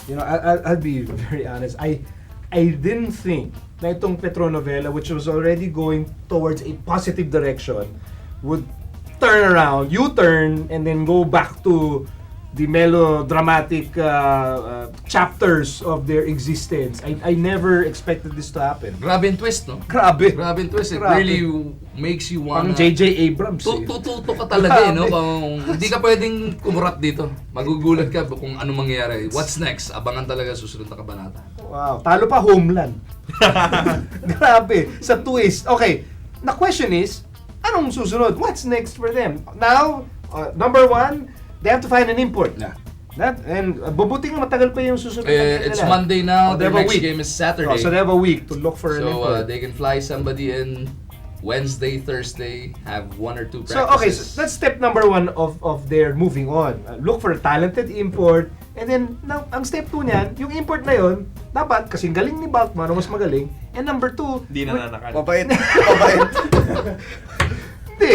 You know, I'll be very honest. I didn't think na itong Petronovela, which was already going towards a positive direction, would turn around, U-turn, and then go back to the melodramatic chapters of their existence. I never expected this to happen. Grabe yung twist, no? Grabe. Grabe yung twist. It Grabe. really makes you wanna... Parang J.J. Abrams. Tututo ka talaga, no? Kung hindi ka pwedeng kumurap dito. Magugulat ka kung ano mangyayari. What's next? Abangan talaga susunod na kabanata. Wow. Talo pa Homeland. Grabe. Sa twist. Okay. The question is, anong susunod? What's next for them? Now, number one, they have to find an import. Yeah. And bubuting matagal pa yung susunod na It's Monday now. they Their have a next week. game is Saturday. So they have a week to look for an So import. they can fly somebody in Wednesday, Thursday, have 1 or 2 practices. So okay, so that's step number one of their moving on. Look for a talented import. And then, now, ang step 2 niyan, yung import na yun, dapat, kasing galing ni Balkman, o mas magaling. And number 2, Hindi nananakan. Mabait. Mabait. hindi,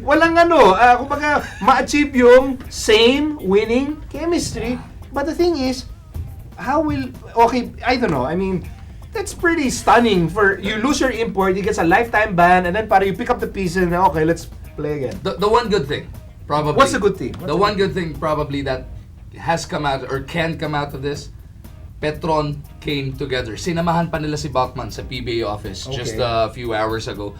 walang ano, kumbaga, ma-achieve yung same winning chemistry. But the thing is, okay, I don't know, I mean, that's pretty stunning for, you lose your import, you get a lifetime ban, and then para you pick up the pieces and okay, let's play again. The one good thing, probably. What's the good thing? The one good thing probably that has come out or can come out of this, Petron came together. Sinamahan pa nila si Bachmann sa PBA office just a few hours ago.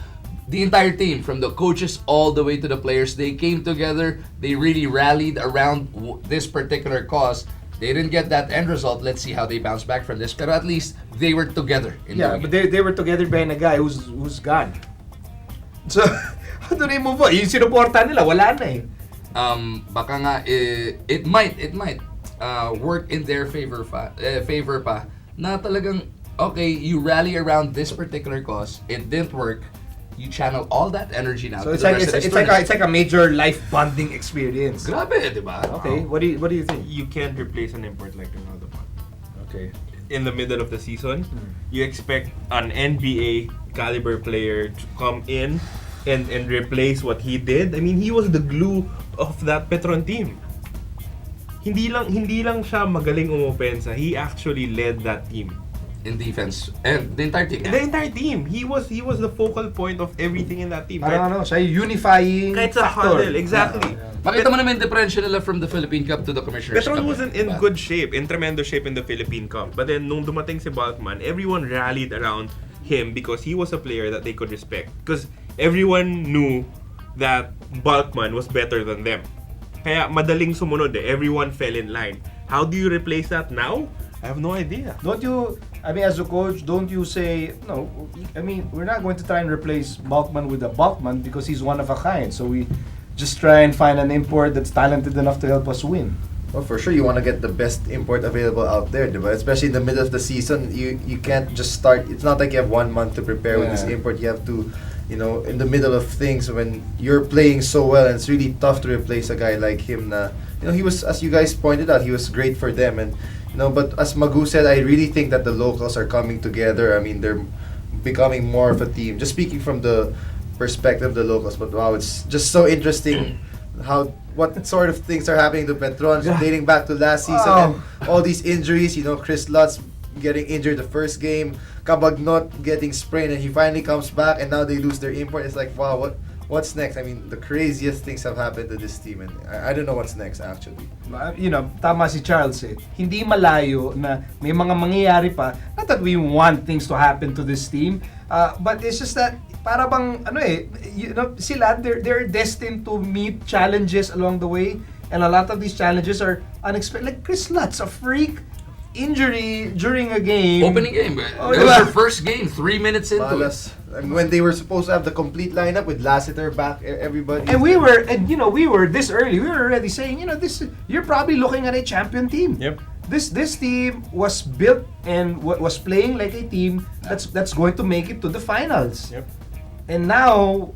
The entire team, from the coaches all the way to the players, they came together. They really rallied around this particular cause. They didn't get that end result. Let's see how they bounce back from this. Pero at least they were together. Yeah, but they were together behind a guy who's gone. So, how do they move on? Yung sinuporta nila, wala na eh. Baka nga it might work in their favor pa na talagang okay, you rally around this particular cause, it didn't work, you channel all that energy now. So to it's like a major life bonding experience. Grabe, di ba? Okay, what do you think? You can't replace an import like Ronaldo. Okay. In the middle of the season, you expect an NBA caliber player to come in and replace what he did. I mean, he was the glue of that Petron team. Hindi lang siya magaling umopensa. He actually led that team. In defense and the entire team. The entire team. He was the focal point of everything in that team. Parang ano, siya yung unifying Kahit sa factor. huddle, exactly. Makita mo naman yung differential nila from the Philippine Cup to the Commissioner's Petron Cup. wasn't in Diba? good shape, in tremendous shape in the Philippine Cup. But then, nung dumating si Balkman, everyone rallied around him because he was a player that they could respect. Because everyone knew that Balkman was better than them. Kaya madaling sumunod eh. Everyone fell in line. How do you replace that now? I have no idea. Don't you, I mean, as a coach, don't you say, no, I mean, we're not going to try and replace Balkman with a Balkman because he's one of a kind. So we just try and find an import that's talented enough to help us win. Well, for sure, you want to get the best import available out there, diba? Especially in the middle of the season. You can't just start. It's not like you have 1 month to prepare with this Yeah. import. You have to, in the middle of things when you're playing so well, and it's really tough to replace a guy like him. He was, as you guys pointed out, he was great for them. And but as Magu said, I really think that the locals are coming together. I mean, they're becoming more of a team. Just speaking from the perspective of the locals, but wow, it's just so interesting what sort of things are happening to Petron, dating back to last season and all these injuries. Chris Lutz getting injured the first game, Cabagnot getting sprained, and he finally comes back, and now they lose their import. It's like, wow, what's next? I mean, the craziest things have happened to this team, and I don't know what's next actually. Tama si Charles eh. Hindi malayo na may mga mangyayari pa. Not that we want things to happen to this team, but it's just that para bang sila they're destined to meet challenges along the way, and a lot of these challenges are unexpected. Like Chris Lutz, a freak injury during a game. Opening game. It was diba? their first game, 3 minutes into it. And when they were supposed to have the complete lineup with Lassiter back, everybody. And we were this early. We were already saying, you're probably looking at a champion team. Yep. This team was built and was playing like a team that's going to make it to the finals. Yep. And now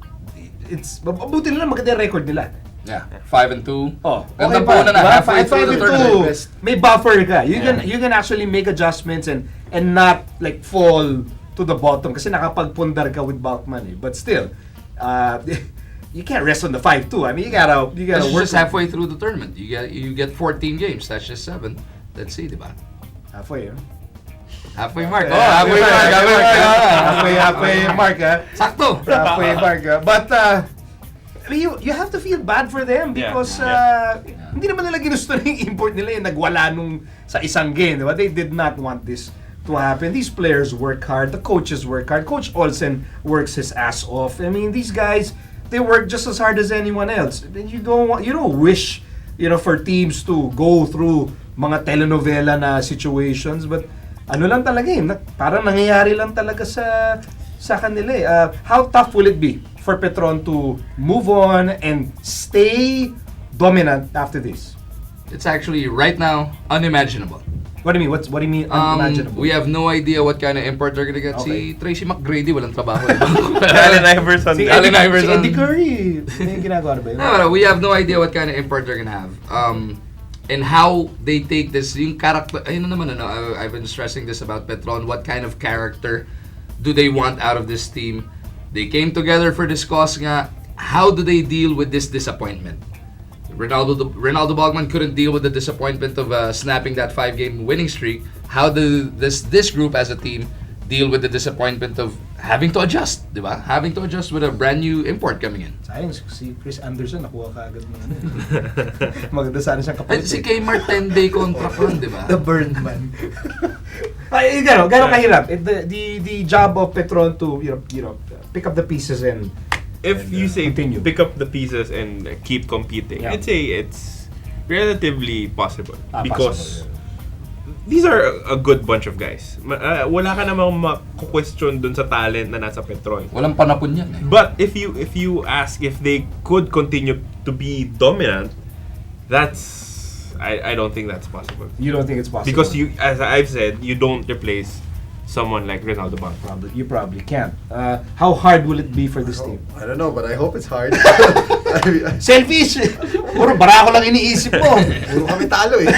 it's mabuti nila maganda yung record nila. Yeah, 5-2. Oh, Ganda okay po na diba? halfway through the tournament. May buffer ka. You can actually make adjustments and not like fall to the bottom kasi nakapagpundar ka with Balkman eh. But still, you can't rest on the 5-2. I mean, you gotta That's work just halfway through the tournament. You get 14 games. That's just 7. Let's see, diba? halfway. Halfway mark. Oh, halfway mark. Halfway mark. Sakto. Halfway mark. But I mean, you have to feel bad for them because hindi naman nila ginusto na yung import nila yung nagwala nung sa isang game, diba? They did not want this to happen. These players work hard, the coaches work hard. Coach Olsen works his ass off. I mean, these guys, they work just as hard as anyone else. You don't wish, for teams to go through mga telenovela na situations, but ano lang talaga parang nangyayari lang talaga sa kanila eh. How tough will it be for Petron to move on and stay dominant after this? It's actually right now unimaginable. What do you mean? What do you mean unimaginable? We have no idea what kind of import they're gonna get. Okay. Si Tracy McGrady walang trabaho. Allen Iverson. Si Allen Iverson. Eddie Curry. May ginagawa na ba yun? No, we have no idea what kind of import they're gonna have. And how they take this, yung character, ayun na naman, I've been stressing this about Petron, what kind of character do they want out of this team? They came together for this cause nga, how do they deal with this disappointment? Ronaldo Bogman couldn't deal with the disappointment of snapping that 5-game winning streak. How does this group as a team deal with the disappointment of having to adjust, di ba? Having to adjust with a brand new import coming in. Sayang, si Chris Anderson nakuha ka agad ng maganda sana siyang kapalit. Si Kmart 10-day contract lang, di ba? The burned man. Ay, gano'n kahirap. The job of Petron to pick up the pieces and If you say continue. pick up the pieces and keep competing, I'd say it's relatively possible because these are a good bunch of guys. Wala ka namang maku-question dun sa talent na nasa Petron. Walang panapon yan eh. But if you ask if they could continue to be dominant, I don't think that's possible. You don't think it's possible? Because as I've said, you don't replace someone like Ronaldo Bogman. You probably can't. How hard will it be for this team? I don't know, but I hope it's hard. Selfish! Puro barako lang iniisip mo. Puro kami talo eh.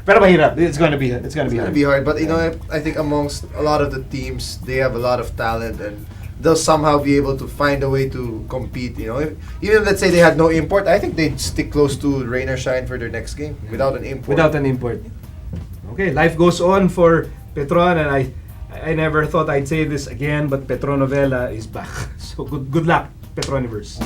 Pero mahirap. It's gonna be hard. It's gonna be hard, but I think amongst a lot of the teams, they have a lot of talent and they'll somehow be able to find a way to compete. Even if, let's say they had no import, I think they'd stick close to rain or shine for their next game without an import. Okay, life goes on for Petron, and I never thought I'd say this again, but Petronovela is back. So good luck, Petroniverse.